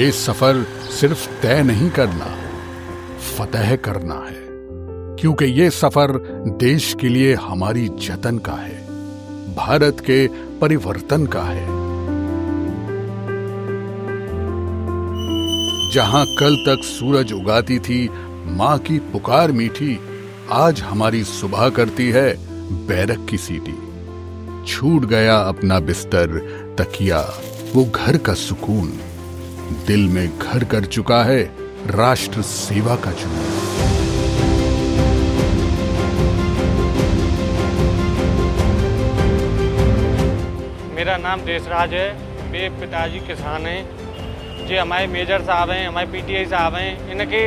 ये सफर सिर्फ तय नहीं करना, फतह करना है, क्योंकि ये सफर देश के लिए हमारी जतन का है, भारत के परिवर्तन का है। जहां कल तक सूरज उगाती थी मां की पुकार मीठी, आज हमारी सुबह करती है बैरक की सीटी। छूट गया अपना बिस्तर तकिया, वो घर का सुकून, दिल में घर कर चुका है राष्ट्र सेवा का जुनून। मेरा नाम देशराज है, मेरे पिताजी किसान हैं। जो हमारे मेजर साहब हैं, हमारे पीटीआई साहब हैं, इनके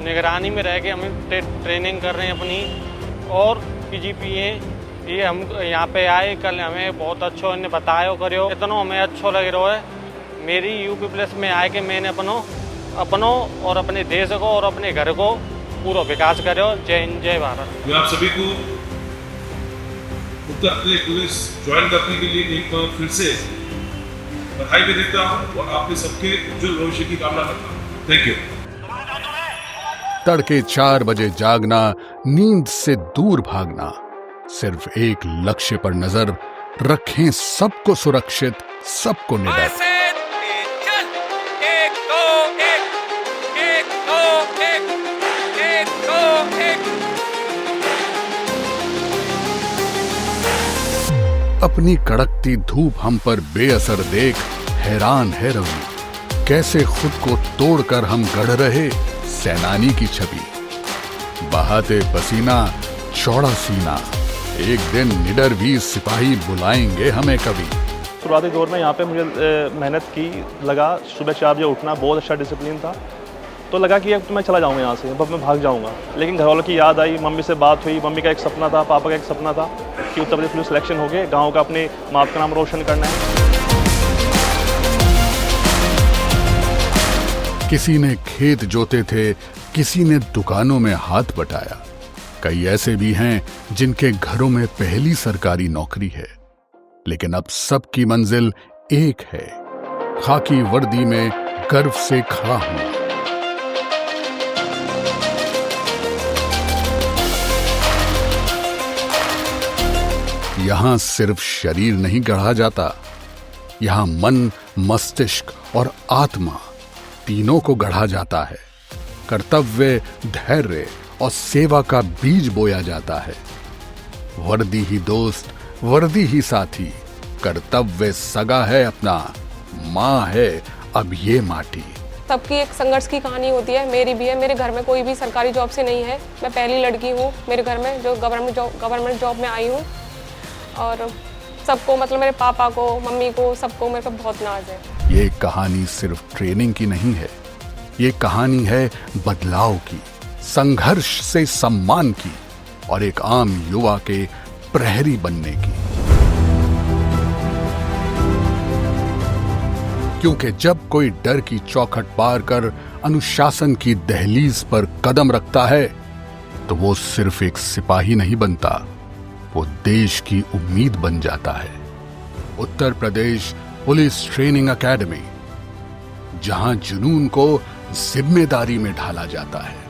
निगरानी में रह के हम ट्रेनिंग कर रहे हैं अपनी। और पीजीपी हैं, ये हम यहाँ पे आए कल, हमें बहुत अच्छा इन्हें बताया करो, इतना हमें अच्छा लग रहा है। मेरी यूपी प्लस में आए कि मैंने अपनों और अपने देश को और अपने घर को पूरा विकास करो। जय हिंद, जय भारत। मैं आप सभी को उत्तर प्रदेश पुलिस ज्वाइन करने के लिए एक बार फिर से बधाई भी देता हूँ और आपके सबके उज्जवल भविष्य की कामना करता हूँ। Thank you. तड़के 4 बजे जागना, नींद से दूर भागना, सिर्फ एक लक्ष्य पर नजर रखें, सबको सुरक्षित, सबको निडर। अपनी कड़कती धूप हम पर बेअसर देख हैरान है रवि, कैसे खुद को तोड़कर हम गढ़ रहे सेनानी की छवि। बहाते पसीना, चौड़ा सीना, एक दिन निडर भी सिपाही बुलाएंगे हमें कभी। शुरुआती दौर में यहाँ पे मुझे मेहनत की लगा, सुबह 4 बजे उठना, बहुत अच्छा डिसिप्लिन था। तो लगा कि अब तो मैं चला जाऊँगा यहाँ से, अब मैं भाग जाऊँगा। लेकिन घर वालों की याद आई, मम्मी से बात हुई, मम्मी का एक सपना था, पापा का एक सपना था कि उत्तर प्रदेश पुलिस सिलेक्शन हो गए, गाँव का अपने माँ का नाम रोशन करना है। किसी ने खेत जोते थे, किसी ने दुकानों में हाथ बटाया। कई ऐसे भी हैं जिनके घरों में पहली सरकारी नौकरी है, लेकिन अब सबकी मंजिल एक है, खाकी वर्दी में गर्व से खड़ा हूं। यहां सिर्फ शरीर नहीं गढ़ा जाता, यहां मन, मस्तिष्क और आत्मा तीनों को गढ़ा जाता है। कर्तव्य, धैर्य और सेवा का बीज बोया जाता है। वर्दी ही दोस्त, वर्दी ही साथी, कर्तव्य सगा है अपना, माँ है अब ये माटी। सबकी एक संघर्ष की कहानी होती है, मेरी भी है। मेरे घर में कोई भी सरकारी जॉब से नहीं है, मैं पहली लड़की हूँ मेरे घर में जो गवर्नमेंट जॉब में आई हूँ। और सबको, मतलब मेरे पापा को, मम्मी को, सबको मेरे पे बहुत नाज है। ये कहानी सिर्फ ट्रेनिंग की नहीं है, ये कहानी है बदलाव की, संघर्ष से सम्मान की और एक आम युवा के प्रहरी बनने की। क्योंकि जब कोई डर की चौखट पार कर अनुशासन की दहलीज पर कदम रखता है, तो वो सिर्फ एक सिपाही नहीं बनता, वो देश की उम्मीद बन जाता है। Uttar Pradesh police training academy, जहां जुनून को जिम्मेदारी में ढाला जाता है।